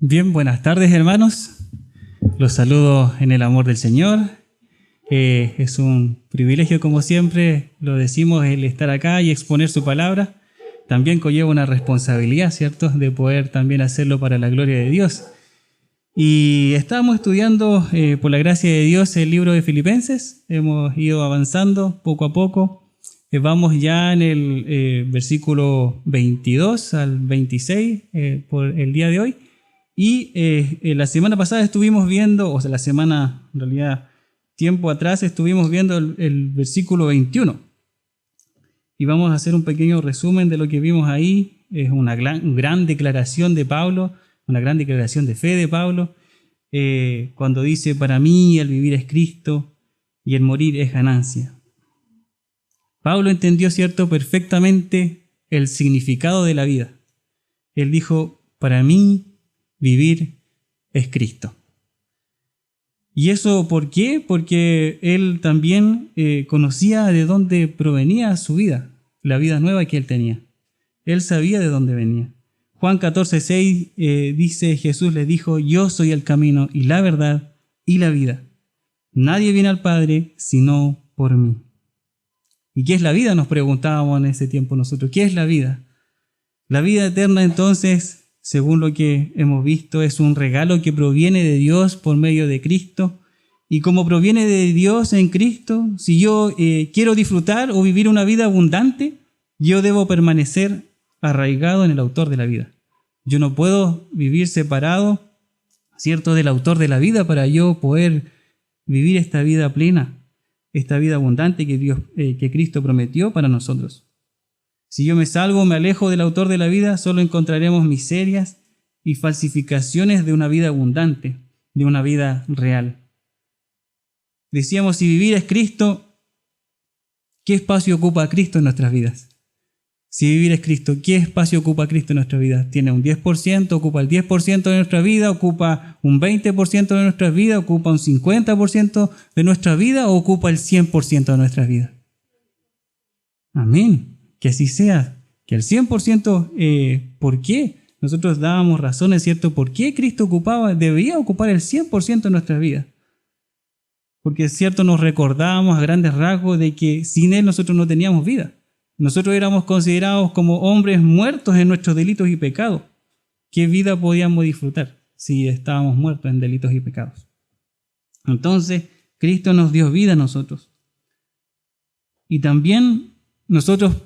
Bien, buenas tardes, hermanos. Los saludo en el amor del Señor. Es un privilegio, como siempre lo decimos, el estar acá y exponer su palabra. También conlleva una responsabilidad, ¿cierto?, de poder también hacerlo para la gloria de Dios. Y estamos estudiando, por la gracia de Dios, el libro de Filipenses. Hemos ido avanzando poco a poco. Vamos ya en el versículo 22 al 26 por el día de hoy. Y la semana pasada estuvimos viendo, o sea, la semana, en realidad, tiempo atrás, estuvimos viendo el versículo 21. Y vamos a hacer un pequeño resumen de lo que vimos ahí. Es una gran declaración de Pablo, una gran declaración de fe de Pablo, cuando dice: para mí el vivir es Cristo y el morir es ganancia. Pablo entendió, ¿cierto?, perfectamente el significado de la vida. Él dijo: para mí vivir es Cristo. ¿Y eso por qué? Porque él también conocía de dónde provenía su vida, la vida nueva que él tenía. Él sabía de dónde venía. Juan 14:6 dice: Jesús le dijo: yo soy el camino y la verdad y la vida. Nadie viene al Padre sino por mí. ¿Y qué es la vida?, nos preguntábamos en ese tiempo nosotros. ¿Qué es la vida? La vida eterna, entonces, según lo que hemos visto, es un regalo que proviene de Dios por medio de Cristo. Y como proviene de Dios en Cristo, si yo quiero disfrutar o vivir una vida abundante, yo debo permanecer arraigado en el autor de la vida. Yo no puedo vivir separado, ¿cierto?, del autor de la vida para yo poder vivir esta vida plena, esta vida abundante que Cristo prometió para nosotros. Si yo me salgo, me alejo del autor de la vida, solo encontraremos miserias y falsificaciones de una vida abundante, de una vida real. Decíamos, si vivir es Cristo, ¿qué espacio ocupa Cristo en nuestras vidas? Si vivir es Cristo, ¿qué espacio ocupa Cristo en nuestra vida? ¿Tiene un 10%? ¿Ocupa el 10% de nuestra vida? ¿Ocupa un 20% de nuestra vida? ¿Ocupa un 50% de nuestra vida? ¿O ocupa el 100% de nuestra vida? Amén. Que así sea, que el 100%, ¿por qué? Nosotros dábamos razones, ¿cierto? ¿Por qué Cristo debía ocupar el 100% de nuestra vida? Porque es cierto, nos recordábamos a grandes rasgos de que sin Él nosotros no teníamos vida. Nosotros éramos considerados como hombres muertos en nuestros delitos y pecados. ¿Qué vida podíamos disfrutar si estábamos muertos en delitos y pecados? Entonces, Cristo nos dio vida a nosotros. Y también nosotros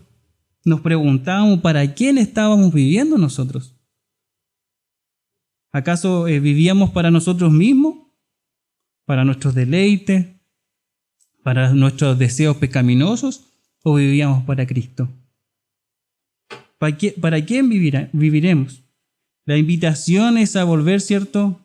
nos preguntábamos para quién estábamos viviendo nosotros. ¿Acaso vivíamos para nosotros mismos? ¿Para nuestros deleites? ¿Para nuestros deseos pecaminosos? ¿O vivíamos para Cristo? ¿Para quién viviremos? La invitación es a volver, ¿cierto?,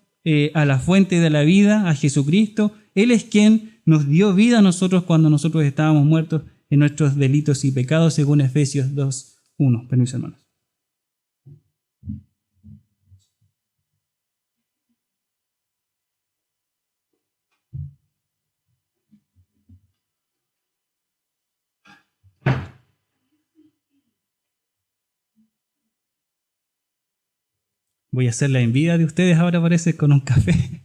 a la fuente de la vida, a Jesucristo. Él es quien nos dio vida a nosotros cuando nosotros estábamos muertos en nuestros delitos y pecados, según Efesios 2:1. Permiso, hermanos. Voy a hacer la envidia de ustedes ahora, parece, con un café.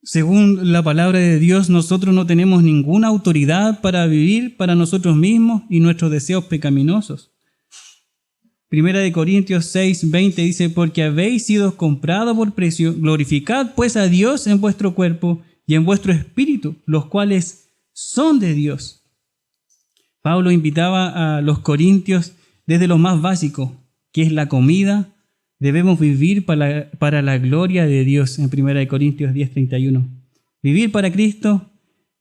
Según la palabra de Dios, nosotros no tenemos ninguna autoridad para vivir para nosotros mismos y nuestros deseos pecaminosos. Primera de Corintios 6:20 dice: porque habéis sido comprados por precio, glorificad pues a Dios en vuestro cuerpo y en vuestro espíritu, los cuales son de Dios. Pablo invitaba a los corintios desde lo más básico, que es la comida. Debemos vivir para la gloria de Dios, en 1 Corintios 10:31. Vivir para Cristo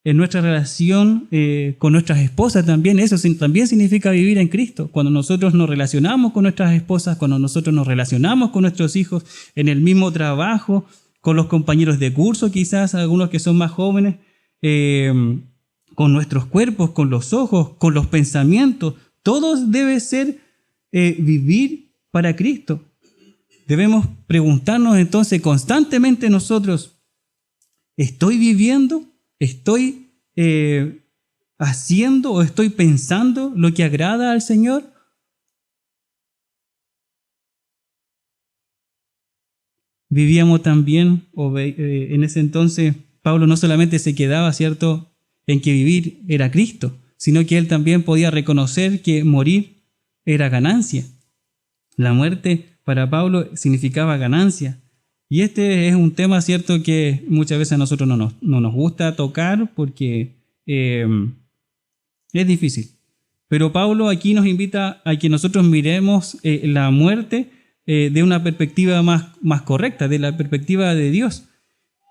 en nuestra relación con nuestras esposas también. Eso también significa vivir en Cristo. Cuando nosotros nos relacionamos con nuestras esposas, cuando nosotros nos relacionamos con nuestros hijos, en el mismo trabajo, con los compañeros de curso, quizás algunos que son más jóvenes, con nuestros cuerpos, con los ojos, con los pensamientos. Todos debe ser vivir para Cristo. Debemos preguntarnos entonces constantemente nosotros: ¿estoy viviendo? ¿Estoy haciendo o estoy pensando lo que agrada al Señor? Vivíamos también, en ese entonces, Pablo no solamente se quedaba, ¿cierto?, en que vivir era Cristo, sino que él también podía reconocer que morir era ganancia. La muerte para Pablo significaba ganancia. Y este es un tema, ¿cierto?, que muchas veces a nosotros no nos gusta tocar porque es difícil. Pero Pablo aquí nos invita a que nosotros miremos la muerte de una perspectiva más correcta, de la perspectiva de Dios.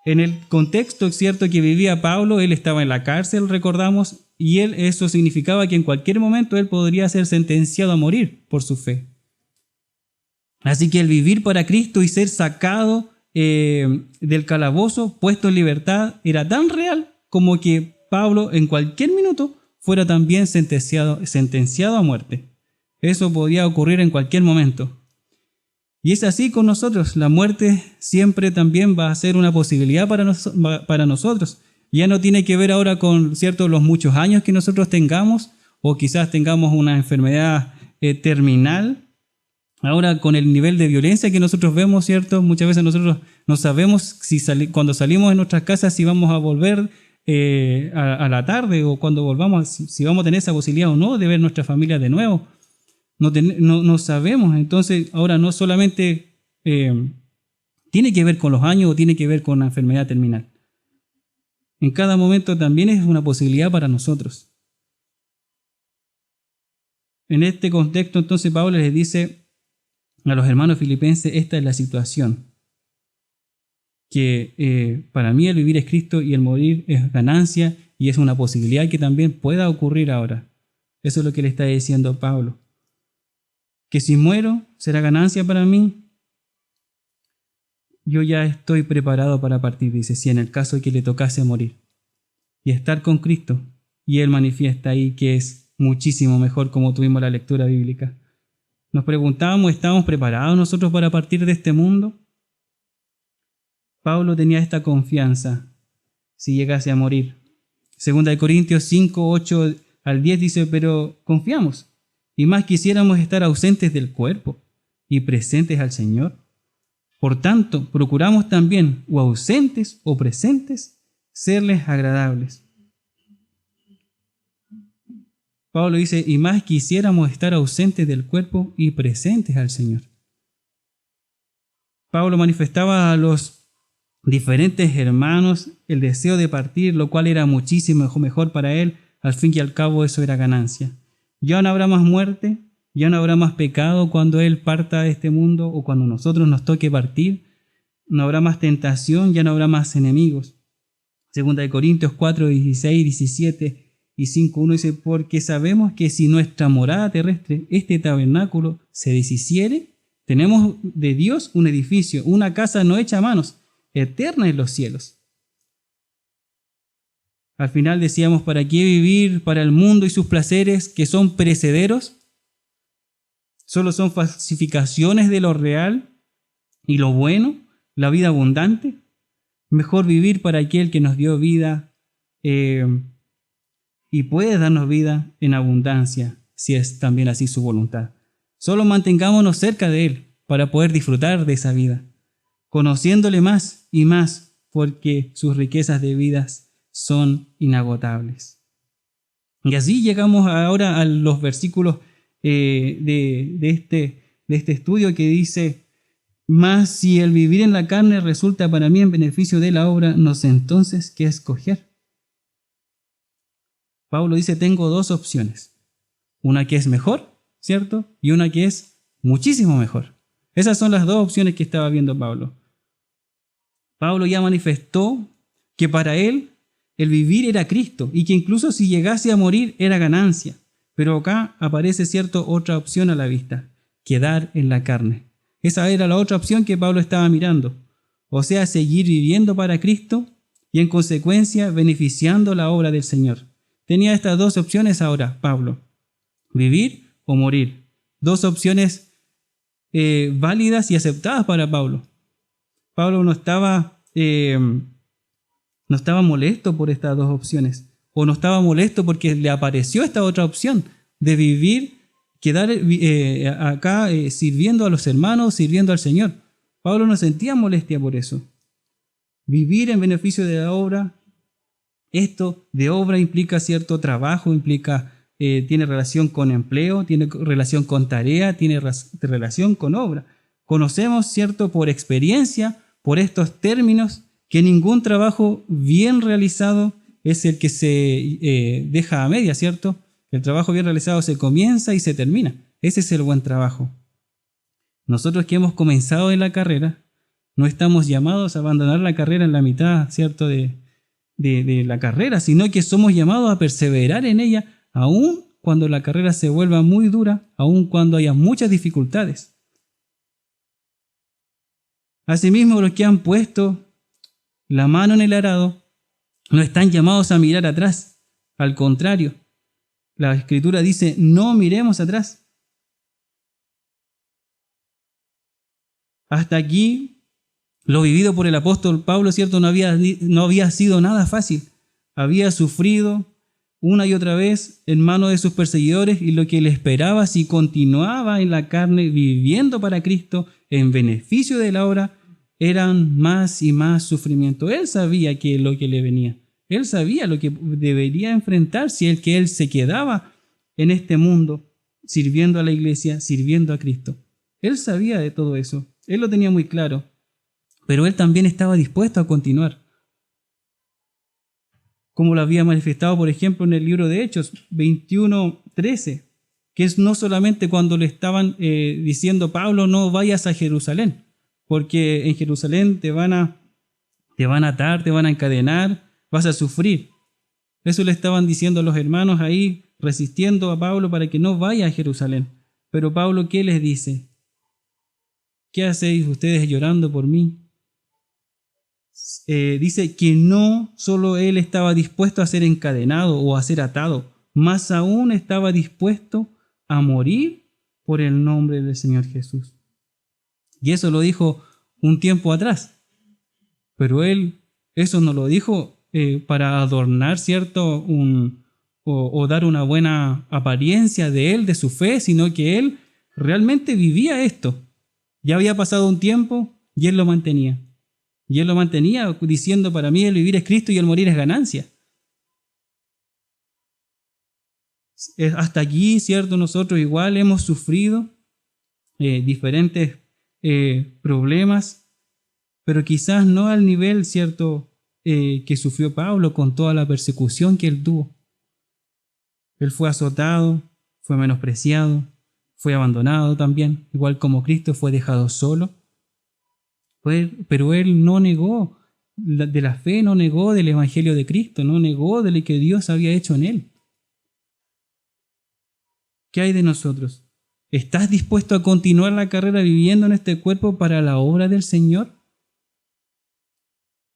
En el contexto, cierto, que vivía Pablo, él estaba en la cárcel, recordamos, y eso significaba que en cualquier momento él podría ser sentenciado a morir por su fe. Así que el vivir para Cristo y ser sacado del calabozo, puesto en libertad, era tan real como que Pablo en cualquier minuto fuera también sentenciado a muerte. Eso podía ocurrir en cualquier momento. Y es así con nosotros. La muerte siempre también va a ser una posibilidad para nosotros. Ya no tiene que ver ahora con, ¿cierto?, los muchos años que nosotros tengamos o quizás tengamos una enfermedad terminal. Ahora con el nivel de violencia que nosotros vemos, ¿cierto? Muchas veces nosotros no sabemos si cuando salimos de nuestras casas si vamos a volver a la tarde o cuando volvamos, si vamos a tener esa posibilidad o no de ver nuestra familia de nuevo. No sabemos. Entonces ahora no solamente tiene que ver con los años o tiene que ver con la enfermedad terminal. En cada momento también es una posibilidad para nosotros. En este contexto entonces Pablo les dice a los hermanos filipenses, esta es la situación, que para mí el vivir es Cristo y el morir es ganancia y es una posibilidad que también pueda ocurrir ahora. Eso es lo que le está diciendo Pablo. Que si muero será ganancia para mí. Yo ya estoy preparado para partir, dice, si en el caso de que le tocase morir y estar con Cristo. Y él manifiesta ahí que es muchísimo mejor, como tuvimos la lectura bíblica. Nos preguntábamos, ¿estábamos preparados nosotros para partir de este mundo? Pablo tenía esta confianza si llegase a morir. Segunda de Corintios 5, 8 al 10 dice, pero confiamos y más quisiéramos estar ausentes del cuerpo y presentes al Señor. Por tanto, procuramos también, o ausentes o presentes, serles agradables. Pablo dice, y más quisiéramos estar ausentes del cuerpo y presentes al Señor. Pablo manifestaba a los diferentes hermanos el deseo de partir, lo cual era muchísimo mejor para él. Al fin y al cabo eso era ganancia. Ya no habrá más muerte, ya no habrá más pecado cuando él parta de este mundo o cuando nosotros nos toque partir. No habrá más tentación, ya no habrá más enemigos. Segunda de Corintios 4, 16, 17 y 5.1 dice, porque sabemos que si nuestra morada terrestre, este tabernáculo, se deshiciere, tenemos de Dios un edificio, una casa no hecha a manos, eterna en los cielos. Al final decíamos, ¿para qué vivir para el mundo y sus placeres que son perecederos? Solo son falsificaciones de lo real y lo bueno, la vida abundante. Mejor vivir para aquel que nos dio vida y puede darnos vida en abundancia, si es también así su voluntad. Solo mantengámonos cerca de Él para poder disfrutar de esa vida, conociéndole más y más, porque sus riquezas de vidas son inagotables. Y así llegamos ahora a los versículos de este estudio que dice, mas si el vivir en la carne resulta para mí en beneficio de la obra, no sé entonces qué escoger. Pablo dice, tengo dos opciones. Una que es mejor, ¿cierto? Y una que es muchísimo mejor. Esas son las dos opciones que estaba viendo Pablo. Pablo ya manifestó que para él el vivir era Cristo y que incluso si llegase a morir era ganancia. Pero acá aparece, ¿cierto?, otra opción a la vista, quedar en la carne. Esa era la otra opción que Pablo estaba mirando. O sea, seguir viviendo para Cristo y en consecuencia beneficiando la obra del Señor. Tenía estas dos opciones ahora, Pablo. Vivir o morir. Dos opciones válidas y aceptadas para Pablo. Pablo no estaba molesto por estas dos opciones o no estaba molesto porque le apareció esta otra opción de vivir, quedar acá sirviendo a los hermanos, sirviendo al Señor. Pablo no sentía molestia por eso. Vivir en beneficio de la obra, esto de obra implica cierto trabajo, tiene relación con empleo, tiene relación con tarea, tiene relación con obra. Conocemos, cierto, por experiencia, por estos términos, que ningún trabajo bien realizado es el que se deja a media, ¿cierto? El trabajo bien realizado se comienza y se termina. Ese es el buen trabajo. Nosotros que hemos comenzado en la carrera, no estamos llamados a abandonar la carrera en la mitad, ¿cierto?, de la carrera, sino que somos llamados a perseverar en ella, aun cuando la carrera se vuelva muy dura, aun cuando haya muchas dificultades. Asimismo, los que han puesto la mano en el arado no están llamados a mirar atrás. Al contrario, la Escritura dice, no miremos atrás. Hasta aquí, lo vivido por el apóstol Pablo, ¿cierto? No había sido nada fácil. Había sufrido una y otra vez en manos de sus perseguidores, y lo que le esperaba si continuaba en la carne, viviendo para Cristo, en beneficio de la obra, eran más y más sufrimiento. Él sabía lo que le venía. Él sabía lo que debería enfrentar si él se quedaba en este mundo, sirviendo a la iglesia, sirviendo a Cristo. Él sabía de todo eso. Él lo tenía muy claro. Pero él también estaba dispuesto a continuar. Como lo había manifestado, por ejemplo, en el libro de Hechos 21:13, que es no solamente cuando le estaban diciendo, Pablo, no vayas a Jerusalén, porque en Jerusalén te van a atar, te van a encadenar, vas a sufrir. Eso le estaban diciendo a los hermanos ahí, resistiendo a Pablo para que no vaya a Jerusalén. Pero Pablo, ¿qué les dice? ¿Qué hacéis ustedes llorando por mí? Dice que no solo él estaba dispuesto a ser encadenado o a ser atado, más aún estaba dispuesto a morir por el nombre del Señor Jesús. Y eso lo dijo un tiempo atrás. Pero él eso no lo dijo para adornar, ¿cierto? O dar una buena apariencia de él, de su fe, sino que él realmente vivía esto. Ya había pasado un tiempo y él lo mantenía. Y él lo mantenía diciendo, para mí el vivir es Cristo y el morir es ganancia. Hasta aquí, ¿cierto? Nosotros igual hemos sufrido diferentes problemas, pero quizás no al nivel, ¿cierto?, que sufrió Pablo con toda la persecución que él tuvo. Él fue azotado, fue menospreciado, fue abandonado también, igual como Cristo fue dejado solo. Pero él no negó de la fe, no negó del Evangelio de Cristo, no negó de lo que Dios había hecho en él. ¿Qué hay de nosotros? ¿Estás dispuesto a continuar la carrera viviendo en este cuerpo para la obra del Señor?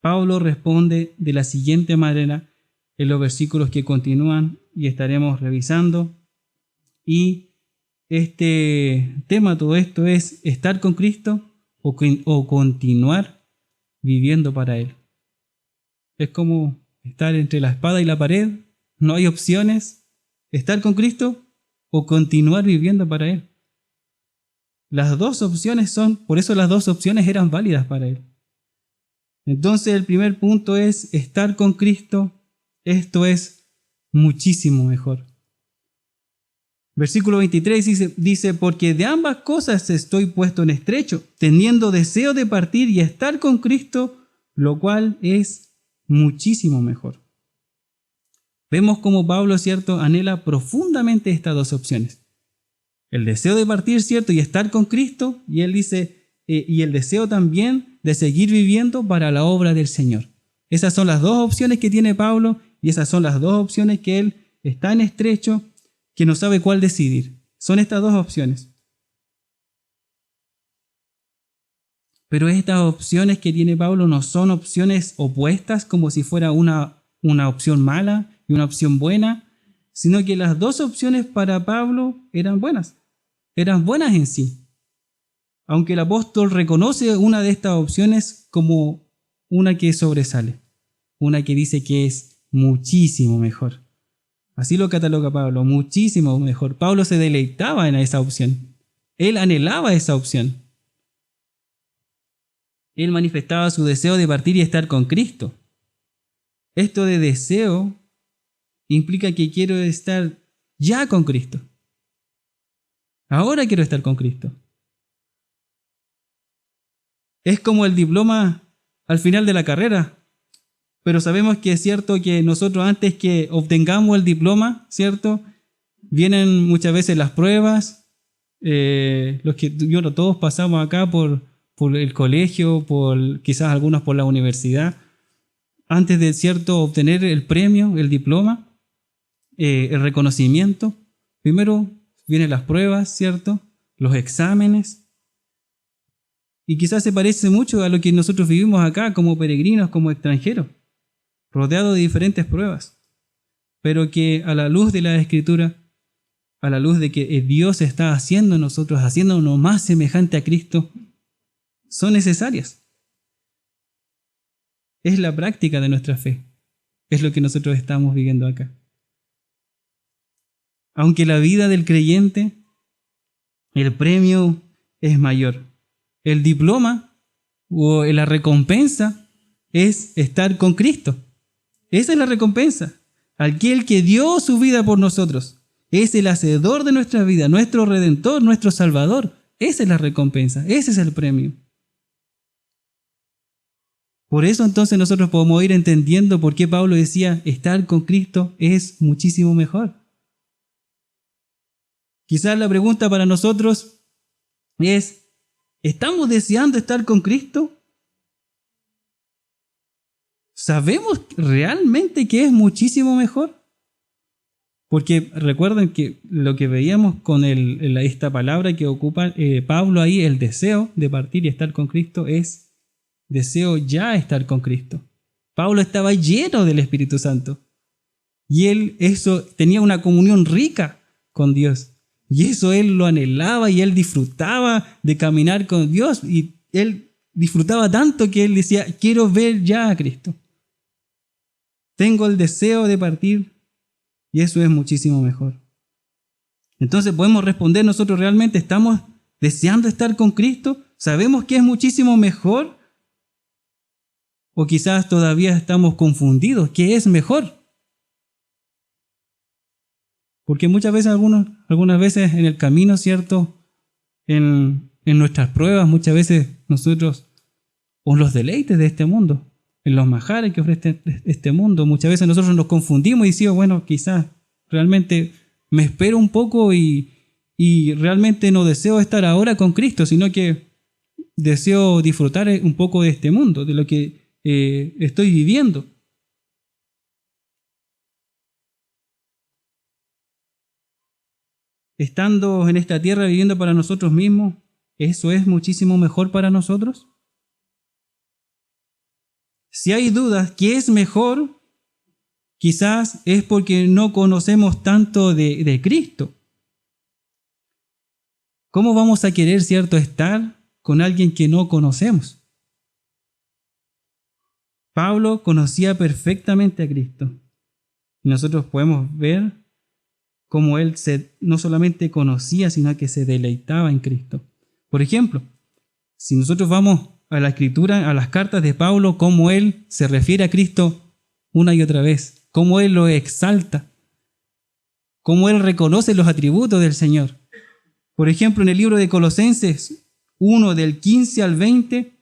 Pablo responde de la siguiente manera en los versículos que continúan y estaremos revisando. Y este tema, todo esto es estar con Cristo o continuar viviendo para Él. Es como estar entre la espada y la pared, no hay opciones, estar con Cristo o continuar viviendo para Él. Las dos opciones por eso las dos opciones eran válidas para Él. Entonces el primer punto es estar con Cristo, esto es muchísimo mejor. Versículo 23 dice, porque de ambas cosas estoy puesto en estrecho, teniendo deseo de partir y estar con Cristo, lo cual es muchísimo mejor. Vemos cómo Pablo, ¿cierto?, anhela profundamente estas dos opciones. El deseo de partir, ¿cierto?, y estar con Cristo, y él dice, y el deseo también de seguir viviendo para la obra del Señor. Esas son las dos opciones que tiene Pablo, y esas son las dos opciones que él está en estrecho, que no sabe cuál decidir. Son estas dos opciones. Pero estas opciones que tiene Pablo no son opciones opuestas, como si fuera una opción mala y una opción buena, sino que las dos opciones para Pablo eran buenas en sí. Aunque el apóstol reconoce una de estas opciones como una que sobresale, una que dice que es muchísimo mejor. Así lo cataloga Pablo, muchísimo mejor. Pablo se deleitaba en esa opción. Él anhelaba esa opción. Él manifestaba su deseo de partir y estar con Cristo. Esto de deseo implica que quiero estar ya con Cristo. Ahora quiero estar con Cristo. Es como el diploma al final de la carrera. Pero sabemos que es cierto que nosotros antes que obtengamos el diploma, ¿cierto? Vienen muchas veces las pruebas. Todos pasamos acá por el colegio, quizás algunos por la universidad. Antes de, ¿cierto?, obtener el premio, el diploma, el reconocimiento, primero vienen las pruebas, ¿cierto? Los exámenes. Y quizás se parece mucho a lo que nosotros vivimos acá como peregrinos, como extranjeros, rodeados de diferentes pruebas. Pero que a la luz de la Escritura, a la luz de que Dios está haciendo en nosotros, haciéndonos más semejante a Cristo, son necesarias. Es la práctica de nuestra fe. Es lo que nosotros estamos viviendo acá. Aunque la vida del creyente, el premio es mayor. El diploma o la recompensa es estar con Cristo. Esa es la recompensa. Aquel que dio su vida por nosotros es el hacedor de nuestra vida, nuestro Redentor, nuestro Salvador. Esa es la recompensa, ese es el premio. Por eso entonces nosotros podemos ir entendiendo por qué Pablo decía estar con Cristo es muchísimo mejor. Quizás la pregunta para nosotros es, ¿estamos deseando estar con Cristo? ¿Sabemos realmente que es muchísimo mejor? Porque recuerden que lo que veíamos con esta palabra que ocupa Pablo ahí, el deseo de partir y estar con Cristo, es deseo ya estar con Cristo. Pablo estaba lleno del Espíritu Santo y él tenía una comunión rica con Dios. Y eso él lo anhelaba y él disfrutaba de caminar con Dios. Y él disfrutaba tanto que él decía, quiero ver ya a Cristo. Tengo el deseo de partir y eso es muchísimo mejor. Entonces podemos responder, nosotros realmente estamos deseando estar con Cristo. ¿Sabemos que es muchísimo mejor? O quizás todavía estamos confundidos. ¿Qué es mejor? Porque muchas veces, algunas veces en el camino, ¿cierto? En nuestras pruebas, muchas veces nosotros, o los deleites de este mundo, en los manjares que ofrece este mundo, muchas veces nosotros nos confundimos y decimos, bueno, quizás realmente me espero un poco y realmente no deseo estar ahora con Cristo, sino que deseo disfrutar un poco de este mundo, de lo que estoy viviendo. Estando en esta tierra viviendo para nosotros mismos, ¿eso es muchísimo mejor para nosotros? Si hay dudas, ¿qué es mejor? Quizás es porque no conocemos tanto de Cristo. ¿Cómo vamos a querer, cierto, estar con alguien que no conocemos? Pablo conocía perfectamente a Cristo. Y nosotros podemos ver cómo él no solamente conocía, sino que se deleitaba en Cristo. Por ejemplo, si nosotros vamos a la Escritura, a las cartas de Pablo, cómo él se refiere a Cristo una y otra vez, cómo él lo exalta, cómo él reconoce los atributos del Señor. Por ejemplo, en el libro de Colosenses 1, del 15 al 20,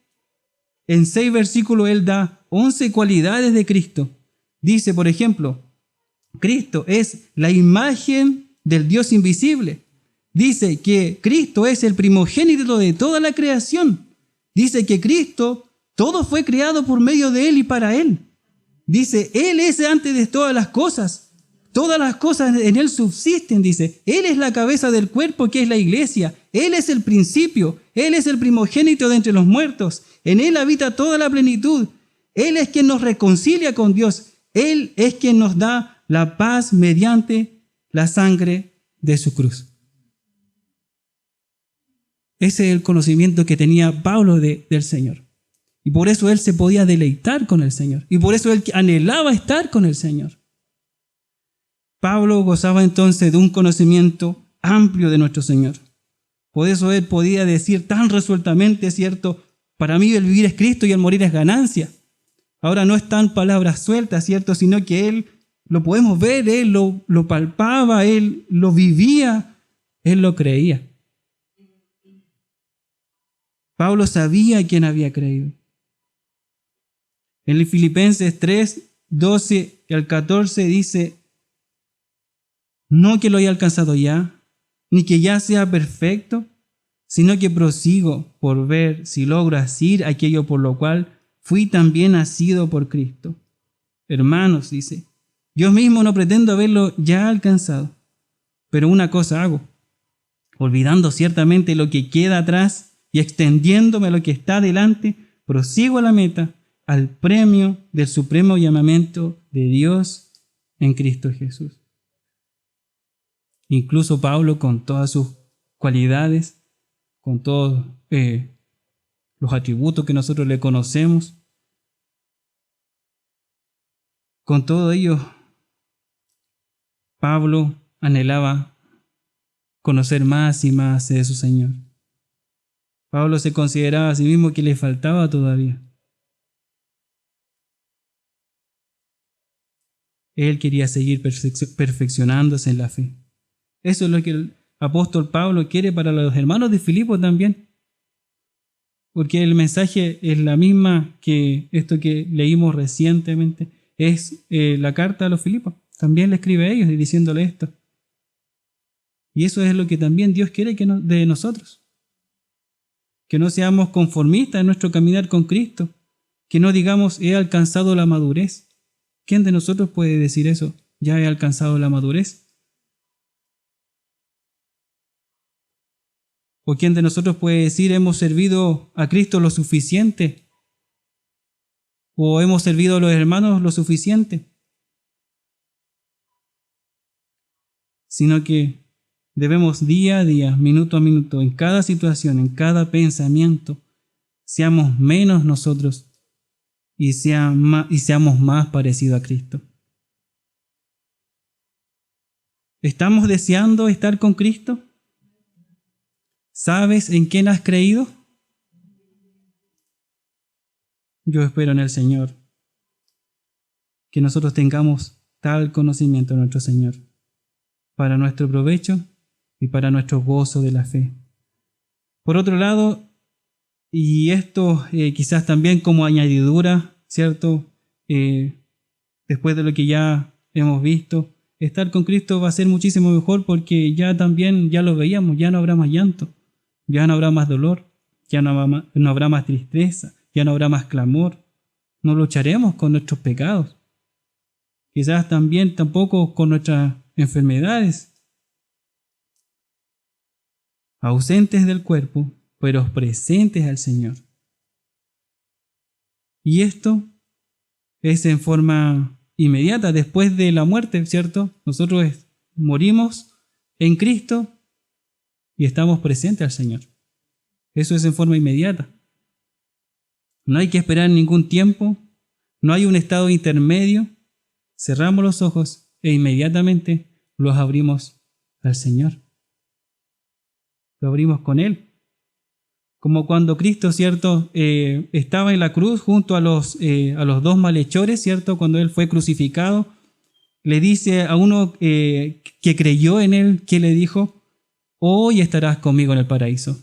en 6 versículos él da 11 cualidades de Cristo. Dice, por ejemplo, Cristo es la imagen del Dios invisible. Dice que Cristo es el primogénito de toda la creación. Dice que Cristo, todo fue creado por medio de Él y para Él. Dice, Él es antes de todas las cosas. Todas las cosas en Él subsisten, dice. Él es la cabeza del cuerpo que es la iglesia. Él es el principio. Él es el primogénito de entre los muertos. En Él habita toda la plenitud. Él es quien nos reconcilia con Dios. Él es quien nos da la paz mediante la sangre de su cruz. Ese es el conocimiento que tenía Pablo del Señor. Y por eso él se podía deleitar con el Señor. Y por eso él anhelaba estar con el Señor. Pablo gozaba entonces de un conocimiento amplio de nuestro Señor. Por eso él podía decir tan resueltamente, ¿cierto? Para mí el vivir es Cristo y el morir es ganancia. Ahora no están palabras sueltas, ¿cierto? Sino que él lo podemos ver, él lo palpaba, él lo vivía, él lo creía. Pablo sabía quién había creído. En Filipenses 3, 12 al 14 dice: no que lo haya alcanzado ya, ni que ya sea perfecto, sino que prosigo por ver si logro asir aquello por lo cual fui también nacido por Cristo. Hermanos, dice, yo mismo no pretendo haberlo ya alcanzado, pero una cosa hago, olvidando ciertamente lo que queda atrás y extendiéndome a lo que está delante, prosigo a la meta, al premio del supremo llamamiento de Dios en Cristo Jesús. Incluso Pablo, con todas sus cualidades, con todos los atributos que nosotros le conocemos, con todo ello, Pablo anhelaba conocer más y más de su Señor. Pablo se consideraba a sí mismo que le faltaba todavía. Él quería seguir perfeccionándose en la fe. Eso es lo que el apóstol Pablo quiere para los hermanos de Filipos también. Porque el mensaje es la misma que esto que leímos recientemente. Es la carta a los Filipos. También le escribe a ellos diciéndole esto. Y eso es lo que también Dios quiere de nosotros. Que no seamos conformistas en nuestro caminar con Cristo. Que no digamos, he alcanzado la madurez. ¿Quién de nosotros puede decir eso? ¿Ya he alcanzado la madurez? ¿O quién de nosotros puede decir, hemos servido a Cristo lo suficiente? ¿O hemos servido a los hermanos lo suficiente? Sino que debemos día a día, minuto a minuto, en cada situación, en cada pensamiento, seamos menos nosotros y seamos más parecidos a Cristo. ¿Estamos deseando estar con Cristo? ¿Sabes en quién has creído? Yo espero en el Señor que nosotros tengamos tal conocimiento de nuestro Señor para nuestro provecho y para nuestro gozo de la fe. Por otro lado, y esto quizás también como añadidura, ¿cierto? Después de lo que ya hemos visto, estar con Cristo va a ser muchísimo mejor porque ya lo veíamos, ya no habrá más llanto. Ya no habrá más dolor, ya no habrá más tristeza, ya no habrá más clamor. No lucharemos con nuestros pecados. Quizás tampoco con nuestras enfermedades. Ausentes del cuerpo, pero presentes al Señor. Y esto es en forma inmediata, después de la muerte, ¿cierto? Nosotros morimos en Cristo y estamos presentes al Señor. Eso es en forma inmediata. No hay que esperar ningún tiempo, no hay un estado intermedio. Cerramos los ojos e inmediatamente los abrimos al Señor. Lo abrimos con Él. Como cuando Cristo, ¿cierto? Estaba en la cruz junto a los dos malhechores, ¿cierto? Cuando Él fue crucificado, le dice a uno que creyó en Él, que le dijo: hoy estarás conmigo en el paraíso.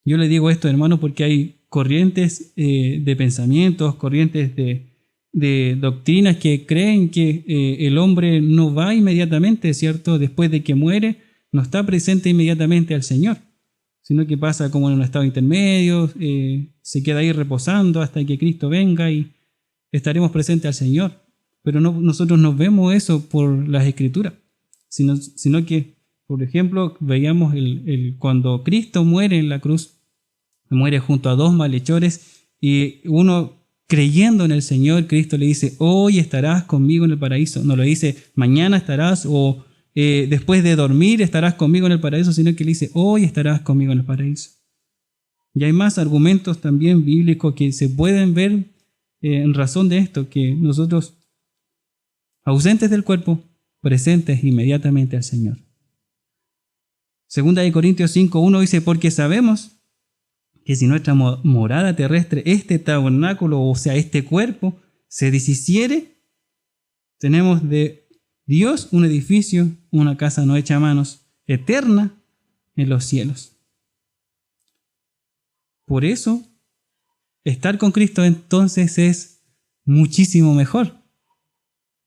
Yo le digo esto, hermano, porque hay corrientes de pensamientos, corrientes de doctrinas que creen que el hombre no va inmediatamente, ¿cierto? Después de que muere, no está presente inmediatamente al Señor, sino que pasa como en un estado intermedio, se queda ahí reposando hasta que Cristo venga y estaremos presentes al Señor. Pero nosotros no vemos eso por las Escrituras, sino que, por ejemplo, veíamos cuando Cristo muere en la cruz, muere junto a dos malhechores y uno creyendo en el Señor, Cristo le dice: hoy estarás conmigo en el paraíso. No le dice mañana estarás o después de dormir estarás conmigo en el paraíso, sino que le dice: hoy estarás conmigo en el paraíso. Y hay más argumentos también bíblicos que se pueden ver en razón de esto, que nosotros, ausentes del cuerpo, presentes inmediatamente al Señor. Segunda de Corintios 5:1 dice, porque sabemos que si nuestra morada terrestre, este tabernáculo, o sea, este cuerpo, se deshiciere, tenemos de Dios un edificio, una casa no hecha a manos, eterna en los cielos. Por eso, estar con Cristo entonces es muchísimo mejor.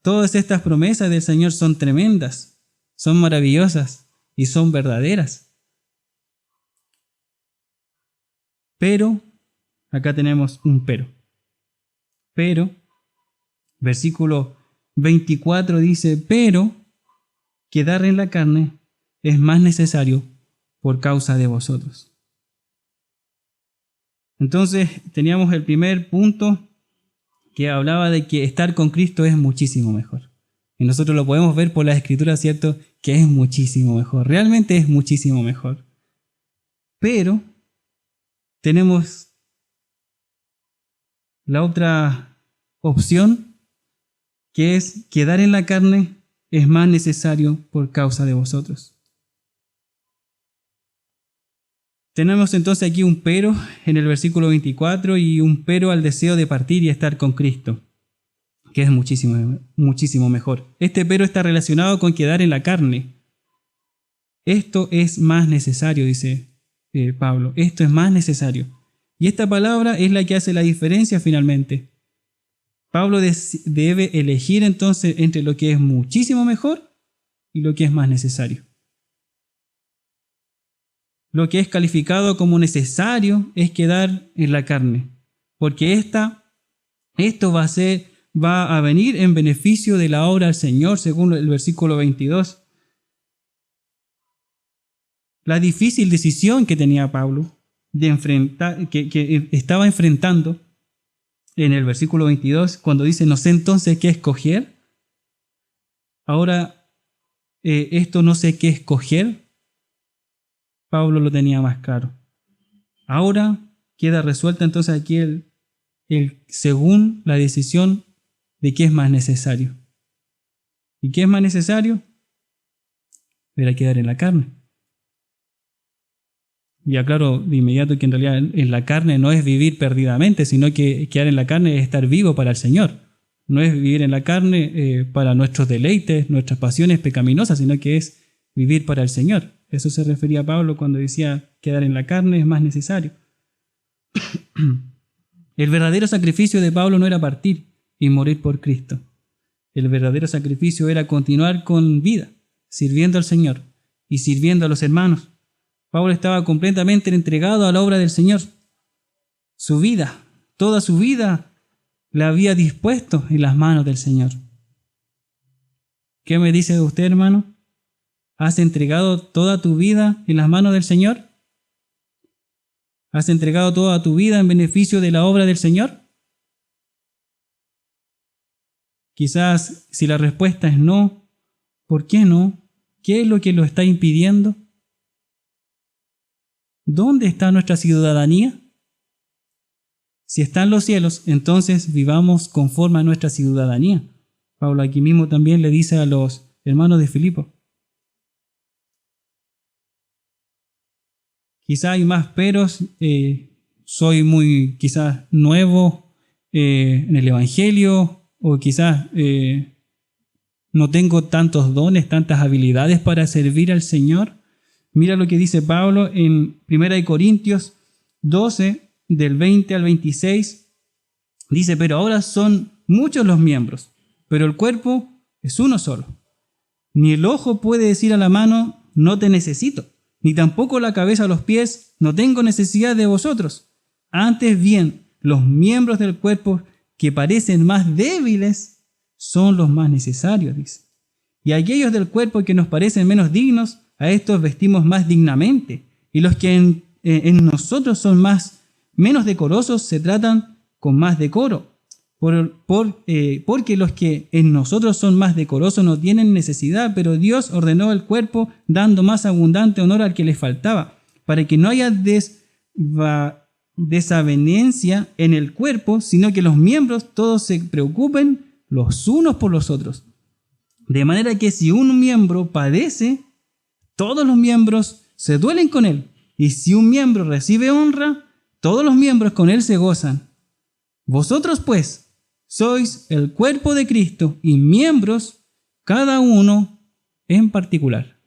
Todas estas promesas del Señor son tremendas, son maravillosas y son verdaderas. Pero, acá tenemos un pero. Pero, versículo 24 dice, pero quedar en la carne es más necesario por causa de vosotros. Entonces, teníamos el primer punto que hablaba de que estar con Cristo es muchísimo mejor. Y nosotros lo podemos ver por las Escrituras, ¿cierto? Que es muchísimo mejor. Realmente es muchísimo mejor. Pero tenemos la otra opción, que es quedar en la carne es más necesario por causa de vosotros. Tenemos entonces aquí un pero en el versículo 24 y un pero al deseo de partir y estar con Cristo, que es muchísimo mejor. Este pero está relacionado con quedar en la carne. Esto es más necesario, dice Pablo. Esto es más necesario. Y esta palabra es la que hace la diferencia finalmente. Pablo debe elegir entonces entre lo que es muchísimo mejor y lo que es más necesario. Lo que es calificado como necesario es quedar en la carne, porque esto va a venir en beneficio de la obra del Señor, según el versículo 22. La difícil decisión que tenía Pablo de enfrentar, que estaba enfrentando en el versículo 22, cuando dice, no sé entonces qué escoger. Ahora, esto no sé qué escoger, Pablo lo tenía más claro. Ahora queda resuelta entonces aquí según la decisión de qué es más necesario. ¿Y qué es más necesario? Era quedar en la carne. Y aclaro de inmediato que en realidad en la carne no es vivir perdidamente, sino que quedar en la carne es estar vivo para el Señor. No es vivir en la carne para nuestros deleites, nuestras pasiones pecaminosas, sino que es vivir para el Señor. Eso se refería a Pablo cuando decía quedar en la carne es más necesario. El verdadero sacrificio de Pablo no era partir y morir por Cristo. El verdadero sacrificio era continuar con vida, sirviendo al Señor y sirviendo a los hermanos. Pablo estaba completamente entregado a la obra del Señor. Su vida, toda su vida, la había dispuesto en las manos del Señor. ¿Qué me dice de usted, hermano? ¿Has entregado toda tu vida en las manos del Señor? ¿Has entregado toda tu vida en beneficio de la obra del Señor? Quizás si la respuesta es no, ¿por qué no? ¿Qué es lo que lo está impidiendo? ¿Dónde está nuestra ciudadanía? Si está en los cielos, entonces vivamos conforme a nuestra ciudadanía. Pablo aquí mismo también le dice a los hermanos de Filipo. Quizá hay más peros, soy muy quizás nuevo en el Evangelio, o quizás no tengo tantos dones, tantas habilidades para servir al Señor. Mira lo que dice Pablo en 1 Corintios 12, del 20 al 26. Dice, pero ahora son muchos los miembros, pero el cuerpo es uno solo. Ni el ojo puede decir a la mano, no te necesito, ni tampoco la cabeza a los pies, no tengo necesidad de vosotros. Antes bien, los miembros del cuerpo que parecen más débiles son los más necesarios, dice. Y aquellos del cuerpo que nos parecen menos dignos, a estos vestimos más dignamente. Y los que en nosotros son menos decorosos se tratan con más decoro. Porque los que en nosotros son más decorosos no tienen necesidad, pero Dios ordenó el cuerpo dando más abundante honor al que les faltaba, para que no haya desavenencia en el cuerpo, sino que los miembros todos se preocupen los unos por los otros. De manera que si un miembro padece, todos los miembros se duelen con él. Y si un miembro recibe honra, todos los miembros con él se gozan. Vosotros pues sois el cuerpo de Cristo y miembros cada uno en particular.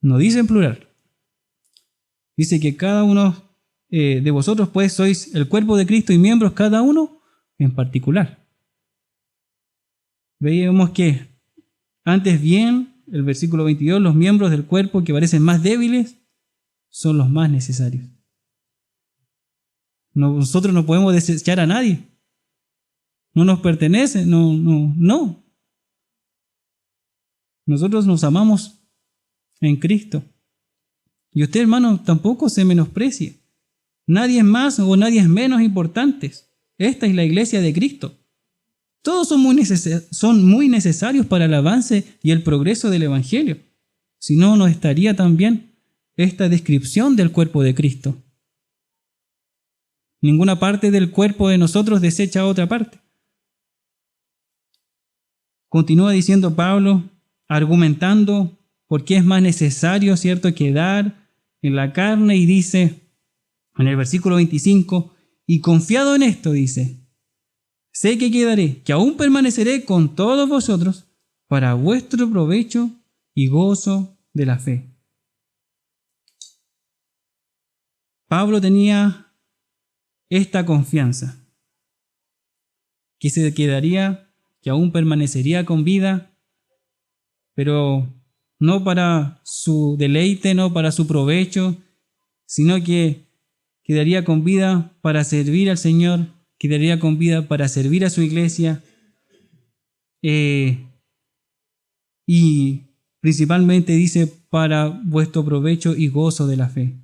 No dice en plural. Dice que cada uno de vosotros pues sois el cuerpo de Cristo y miembros cada uno en particular. Veíamos que antes bien, el versículo 22, los miembros del cuerpo que parecen más débiles son los más necesarios. Nosotros no podemos desechar a nadie. No nos pertenece, no. Nosotros nos amamos en Cristo. Y usted, hermano, tampoco se menosprecie. Nadie es más o nadie es menos importante. Esta es la iglesia de Cristo. Todos son muy necesarios para el avance y el progreso del Evangelio. Si no, no estaría también esta descripción del cuerpo de Cristo. Ninguna parte del cuerpo de nosotros desecha a otra parte. Continúa diciendo Pablo, argumentando por qué es más necesario, ¿cierto?, quedar en la carne, y dice en el versículo 25, y confiado en esto, dice, sé que quedaré, que aún permaneceré con todos vosotros para vuestro provecho y gozo de la fe. Pablo tenía esta confianza, que se quedaría, que aún permanecería con vida, pero no para su deleite, no para su provecho, sino que quedaría con vida para servir al Señor, quedaría con vida para servir a su iglesia, y principalmente dice para vuestro provecho y gozo de la fe.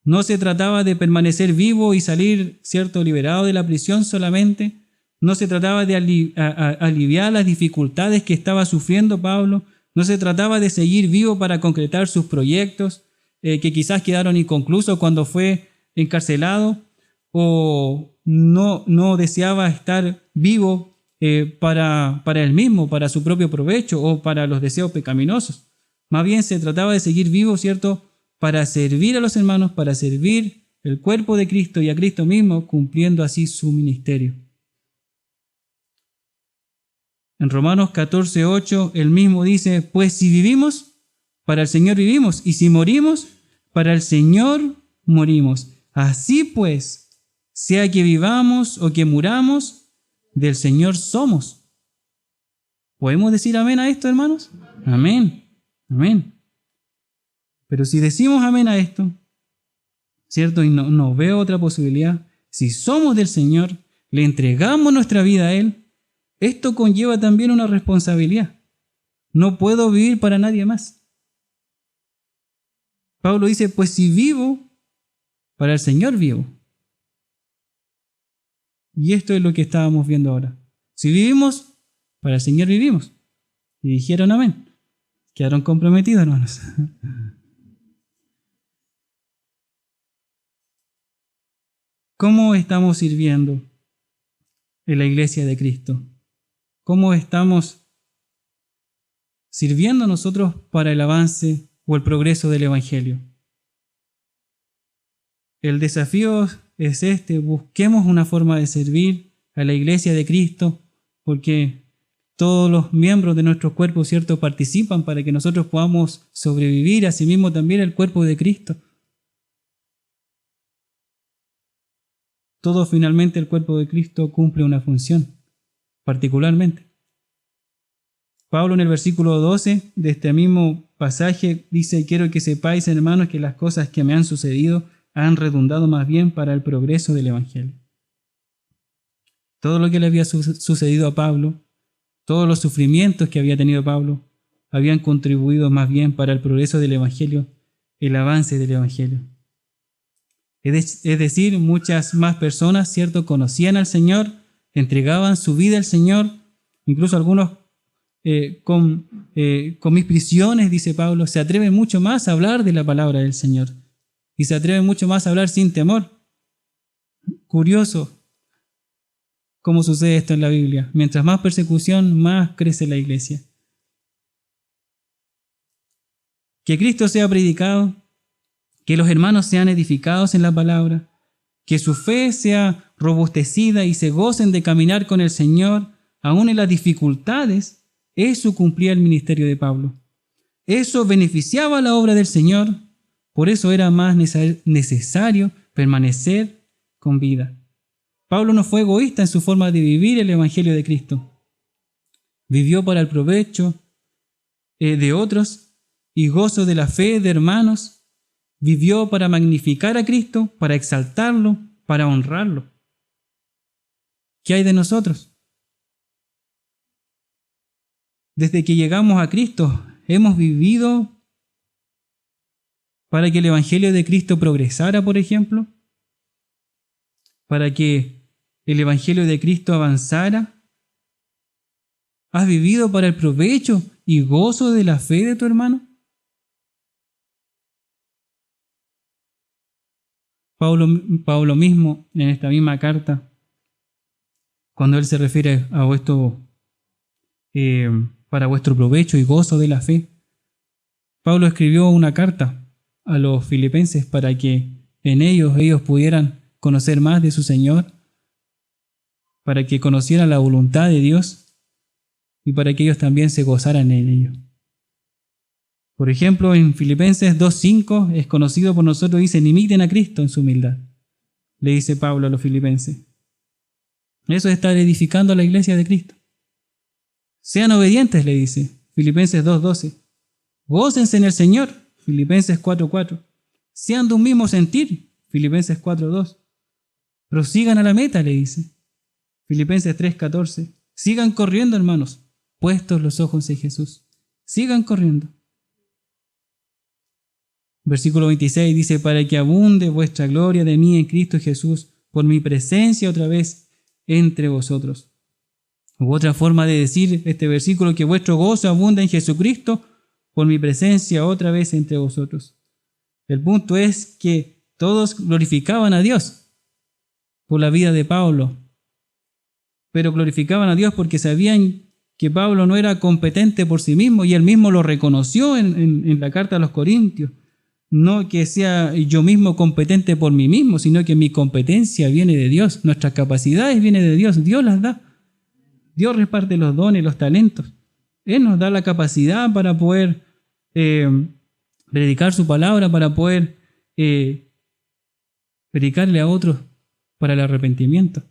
No se trataba de permanecer vivo y salir, ¿cierto?, liberado de la prisión solamente. No se trataba de aliviar las dificultades que estaba sufriendo Pablo. No se trataba de seguir vivo para concretar sus proyectos, que quizás quedaron inconclusos cuando fue encarcelado, o no deseaba estar vivo para él mismo, para su propio provecho o para los deseos pecaminosos. Más bien se trataba de seguir vivo, ¿cierto?, para servir a los hermanos, para servir el cuerpo de Cristo y a Cristo mismo, cumpliendo así su ministerio. En Romanos 14:8, él mismo dice, pues si vivimos, para el Señor vivimos, y si morimos, para el Señor morimos. Así pues, sea que vivamos o que muramos, del Señor somos. ¿Podemos decir amén a esto, hermanos? Amén, amén. Pero si decimos amén a esto, ¿cierto? Y no veo otra posibilidad. Si somos del Señor, le entregamos nuestra vida a Él, esto conlleva también una responsabilidad. No puedo vivir para nadie más. Pablo dice, pues si vivo, para el Señor vivo. Y esto es lo que estábamos viendo ahora. Si vivimos, para el Señor vivimos. Y dijeron amén. Quedaron comprometidos, hermanos. ¿Cómo estamos sirviendo en la iglesia de Cristo? ¿Cómo estamos sirviendo nosotros para el avance o el progreso del Evangelio? El desafío es este: busquemos una forma de servir a la iglesia de Cristo, porque todos los miembros de nuestro cuerpo, ¿cierto?, participan para que nosotros podamos sobrevivir, asimismo también el cuerpo de Cristo. Todo finalmente el cuerpo de Cristo cumple una función, particularmente. Pablo en el versículo 12 de este mismo pasaje dice, quiero que sepáis, hermanos, que las cosas que me han sucedido han redundado más bien para el progreso del Evangelio. Todo lo que le había sucedido a Pablo, todos los sufrimientos que había tenido Pablo, habían contribuido más bien para el progreso del Evangelio, el avance del Evangelio. Es decir, muchas más personas, ¿cierto?, conocían al Señor, entregaban su vida al Señor, incluso algunos con mis prisiones, dice Pablo, se atreven mucho más a hablar de la palabra del Señor. y se atreve mucho más a hablar sin temor. Curioso cómo sucede esto en la Biblia. Mientras más persecución, más crece la iglesia. Que Cristo sea predicado, que los hermanos sean edificados en la palabra, que su fe sea robustecida y se gocen de caminar con el Señor, aún en las dificultades. Eso cumplía el ministerio de Pablo. Eso beneficiaba la obra del Señor. Por eso era más necesario permanecer con vida. Pablo no fue egoísta en su forma de vivir el Evangelio de Cristo. Vivió para el provecho de otros y gozo de la fe de hermanos. Vivió para magnificar a Cristo, para exaltarlo, para honrarlo. ¿Qué hay de nosotros? Desde que llegamos a Cristo, hemos vivido para que el Evangelio de Cristo progresara, por ejemplo, para que el Evangelio de Cristo avanzara. ¿Has vivido para el provecho y gozo de la fe de tu hermano? Pablo mismo, en esta misma carta, cuando él se refiere a esto, para vuestro provecho y gozo de la fe, Pablo escribió una carta a los filipenses para que en ellos pudieran conocer más de su Señor, para que conocieran la voluntad de Dios y para que ellos también se gozaran en ello. Por ejemplo, en Filipenses 2:5 es conocido por nosotros, dice: imiten a Cristo en su humildad. Le dice Pablo a los filipenses. Eso es estar edificando a la iglesia de Cristo. Sean obedientes, le dice, Filipenses 2:12. Gócense en el Señor, Filipenses 4:4. Sean de un mismo sentir, Filipenses 4:2. Prosigan a la meta, le dice, Filipenses 3:14. Sigan corriendo, hermanos, puestos los ojos en Jesús. Sigan corriendo. Versículo 26 dice: para que abunde vuestra gloria de mí en Cristo Jesús, por mi presencia otra vez entre vosotros. U otra forma de decir este versículo, que vuestro gozo abunda en Jesucristo, por mi presencia otra vez entre vosotros. El punto es que todos glorificaban a Dios por la vida de Pablo, pero glorificaban a Dios porque sabían que Pablo no era competente por sí mismo, y él mismo lo reconoció en la carta a los Corintios. No que sea yo mismo competente por mí mismo, sino que mi competencia viene de Dios. Nuestras capacidades vienen de Dios. Dios las da. Dios reparte los dones, los talentos. Él nos da la capacidad para poder predicar su palabra, para poder predicarle a otros para el arrepentimiento.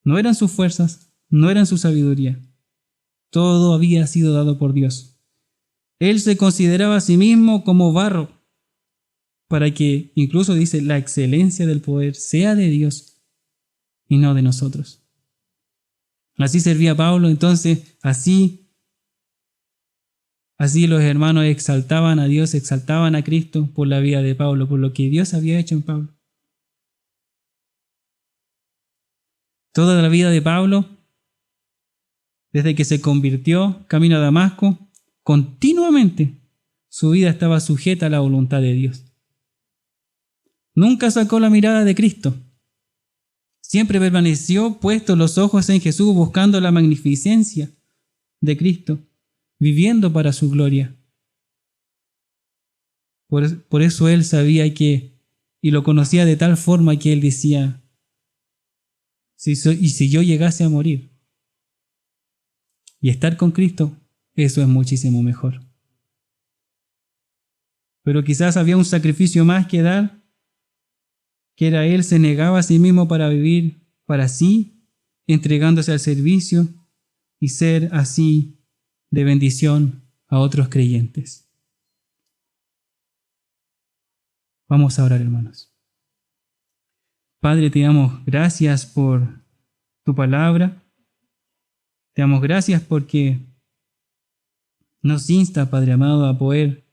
No eran sus fuerzas, no eran su sabiduría. Todo había sido dado por Dios. Él se consideraba a sí mismo como barro, para que, incluso dice, la excelencia del poder sea de Dios y no de nosotros. Así servía Pablo. Entonces, así los hermanos exaltaban a Dios, exaltaban a Cristo por la vida de Pablo, por lo que Dios había hecho en Pablo. Toda la vida de Pablo, desde que se convirtió camino a Damasco, continuamente su vida estaba sujeta a la voluntad de Dios. Nunca sacó la mirada de Cristo. Siempre permaneció puesto los ojos en Jesús, buscando la magnificencia de Cristo, viviendo para su gloria. Por eso él sabía y lo conocía de tal forma que él decía: si yo llegase a morir y estar con Cristo, eso es muchísimo mejor. Pero quizás había un sacrificio más que dar, que era él se negaba a sí mismo para vivir para sí, entregándose al servicio y ser así de bendición a otros creyentes. Vamos a orar, hermanos. Padre, te damos gracias por tu palabra. Te damos gracias porque nos insta, Padre amado, a poder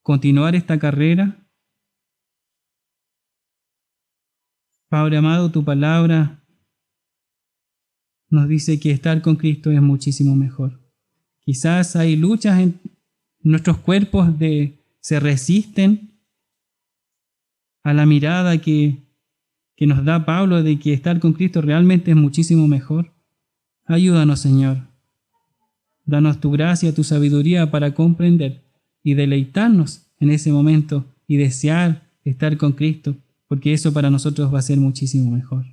continuar esta carrera. Padre amado, tu palabra nos dice que estar con Cristo es muchísimo mejor. Quizás hay luchas en nuestros cuerpos de se resisten a la mirada que nos da Pablo de que estar con Cristo realmente es muchísimo mejor. Ayúdanos, Señor. Danos tu gracia, tu sabiduría para comprender y deleitarnos en ese momento y desear estar con Cristo, porque eso para nosotros va a ser muchísimo mejor.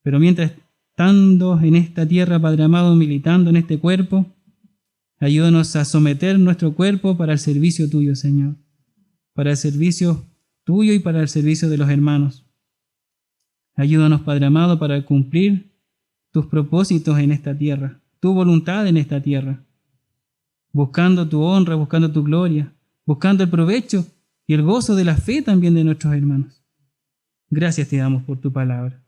Pero mientras estando en esta tierra, Padre amado, militando en este cuerpo, ayúdanos a someter nuestro cuerpo para el servicio tuyo, Señor, para el servicio tuyo y para el servicio de los hermanos. Ayúdanos, Padre amado, para cumplir tus propósitos en esta tierra, tu voluntad en esta tierra, buscando tu honra, buscando tu gloria, buscando el provecho y el gozo de la fe también de nuestros hermanos. Gracias te damos por tu palabra.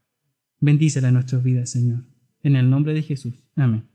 Bendícela en nuestras vidas, Señor. En el nombre de Jesús. Amén.